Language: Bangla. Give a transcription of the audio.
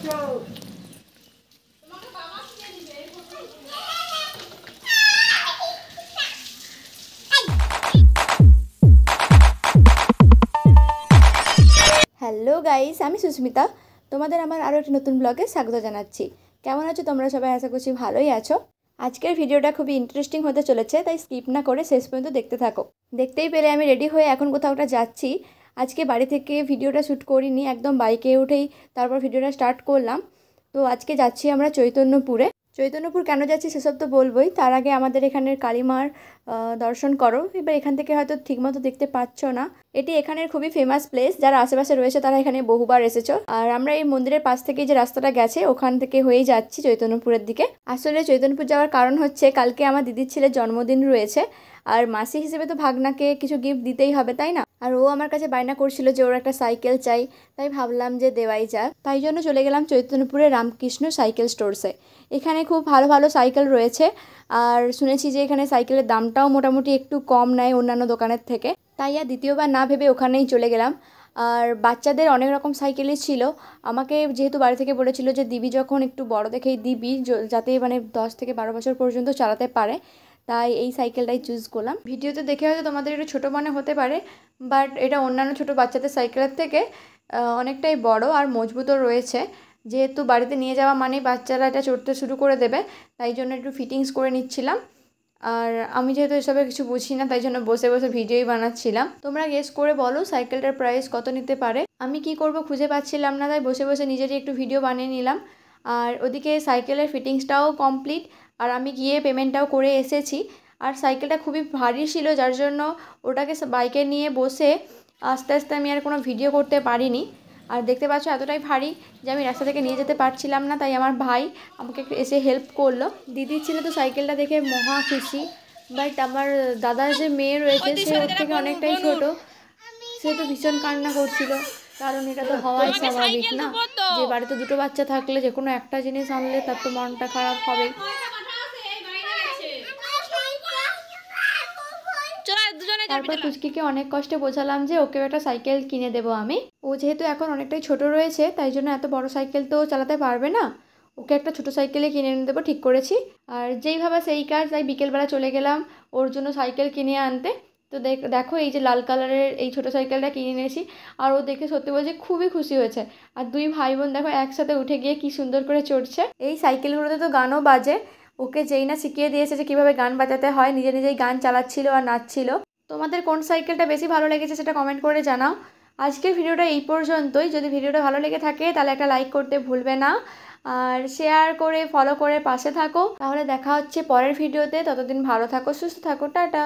হ্যালো গাইস, আমি সুস্মিতা। তোমাদের আমার আরও একটি নতুন ব্লগে স্বাগত জানাচ্ছি। কেমন আছো তোমরা সবাই? আশা করছি ভালোই আছো। আজকের ভিডিওটা খুবই ইন্টারেস্টিং হতে চলেছে, তাই স্কিপ না করে শেষ পর্যন্ত দেখতে থাকো। দেখতেই পেলে আমি রেডি হয়ে এখন কোথাও একটা যাচ্ছি। আজকে বাড়ি থেকে ভিডিওটা শ্যুট করিনি, একদম বাইকে উঠেই তারপর ভিডিওটা স্টার্ট করলাম। তো আজকে যাচ্ছি আমরা চৈতন্যপুরে। চৈতন্যপুর কেন যাচ্ছি সেসব তো বলবোই, তার আগে আমাদের এখানের কালীমার দর্শন করো। এবার এখান থেকে হয়তো ঠিকমতো দেখতে পাচ্ছ না, এটি এখানের খুবই ফেমাস প্লেস। যারা আশেপাশে রয়েছে তারা এখানে বহুবার এসেছো। আর আমরা এই মন্দিরের পাশ থেকে যে রাস্তাটা গেছে ওখান থেকে হয়েই যাচ্ছি চৈতন্যপুরের দিকে। আসলে চৈতন্যপুর যাওয়ার কারণ হচ্ছে কালকে আমার দিদির ছেলের জন্মদিন রয়েছে, আর মাসি হিসেবে তো ভাগনাকে কিছু গিফট দিতেই হবে, তাই না? আর ও আমার কাছে বায়না করছিল যে ওর একটা সাইকেল চাই, তাই ভাবলাম যে দেওয়াই যাক। তাই জন্য চলে গেলাম চৈতন্যপুরে রামকৃষ্ণ সাইকেল স্টোরসে। এখানে খুব ভালো ভালো সাইকেল রয়েছে, আর শুনেছি যে এখানে সাইকেলের দামটাও মোটামুটি একটু কম নেয় অন্যান্য দোকানের থেকে। তাই আর দ্বিতীয়বার না ভেবে ওখানেই চলে গেলাম। আর বাচ্চাদের অনেক রকম সাইকেলই ছিল। আমাকে যেহেতু বাড়ি থেকে বলেছিল যে দিবি যখন একটু বড় দেখেই দিবি, যাতে মানে 10 থেকে 12 বছর পর্যন্ত চালাতে পারে, তাই এই সাইকেলটাই চুজ করলাম। ভিডিওতে দেখে হয়তো তোমাদের একটু ছোটো মনে হতে পারে, বাট এটা অন্যান্য ছোটো বাচ্চাদের সাইকেলের থেকে অনেকটাই বড় আর মজবুতও রয়েছে। যেহেতু বাড়িতে নিয়ে যাওয়া মানেই বাচ্চারা এটা চড়তে শুরু করে দেবে, তাই জন্য একটু ফিটিংস করে নিচ্ছিলাম। আর আমি যেহেতু এসবের কিছু বুঝি না, তাই জন্য বসে বসে ভিডিওই বানাচ্ছিলাম। তোমরা গেস করে বলো সাইকেলটার প্রাইস কত নিতে পারে। আমি কি করব খুঁজে পাচ্ছিলাম না, তাই বসে বসে নিজেরই একটু ভিডিও বানিয়ে নিলাম। আর ওদিকে সাইকেলের ফিটিংসটাও কমপ্লিট, আর আমি গিয়ে পেমেন্টটাও করে এসেছি। আর সাইকেলটা খুবই ভারী ছিল, যার জন্য ওটাকে বাইকে নিয়ে বসে আস্তে আস্তে আমি আর কোনো ভিডিও করতে পারিনি। আর দেখতে পাচ্ছ এতটাই ভারী যে আমি রাস্তা থেকে নিয়ে যেতে পারছিলাম না, তাই আমার ভাই আমাকে এসে হেল্প করলো। দিদির ছেলে তো সাইকেলটা দেখে মহা খুশি, বাট আমার দাদার যে মেয়ে রয়েছে সে ওর থেকে অনেকটাই ছোট, সে তো ভীষণ কান্না করছিল। কারণ এটা তো হওয়াই স্বাভাবিক না, যে বাড়িতে দুটো বাচ্চা থাকলে যে কোনো একটা জিনিস আনলে তার তো মনটা খারাপ হবেই। তারপর পুচকিকে অনেক কষ্টে বোঝালাম যে ওকেও একটা সাইকেল কিনে দেবো আমি। ও যেহেতু এখন অনেকটাই ছোট রয়েছে, তাই জন্য এত বড় সাইকেল তো চালাতে পারবে না, ওকে একটা ছোট সাইকেলে কিনে এনে দেবো ঠিক করেছি। আর যেই ভাবা সেই কাজ, তাই বিকেলবেলা চলে গেলাম ওর জন্য সাইকেল কিনে আনতে। তো দেখো এই যে লাল কালারের এই ছোটো সাইকেলটা কিনে এনেছি, আর ও দেখে সত্যি বলছে খুবই খুশি হয়েছে। আর দুই ভাই বোন দেখো একসাথে উঠে গিয়ে কি সুন্দর করে চড়ছে। এই সাইকেলগুলোতে তো গানও বাজে, ওকে যেই না শিখিয়ে দিয়েছে যে কীভাবে গান বাজাতে হয়, নিজে নিজেই গান চালাচ্ছিল আর নাচছিল। তোমাদের কোন সাইকেলটা বেশি ভালো লেগেছে সেটা কমেন্ট করে জানাও। আজকের ভিডিওটা এই পর্যন্তই। যদি ভিডিওটা ভালো লেগে থাকে তাহলে একটা লাইক করতে ভুলবে না, আর শেয়ার করে ফলো করে পাশে থাকো। তাহলে দেখা হচ্ছে পরের ভিডিওতে। ততদিন ভালো থাকো, সুস্থ থাকো, টাটা।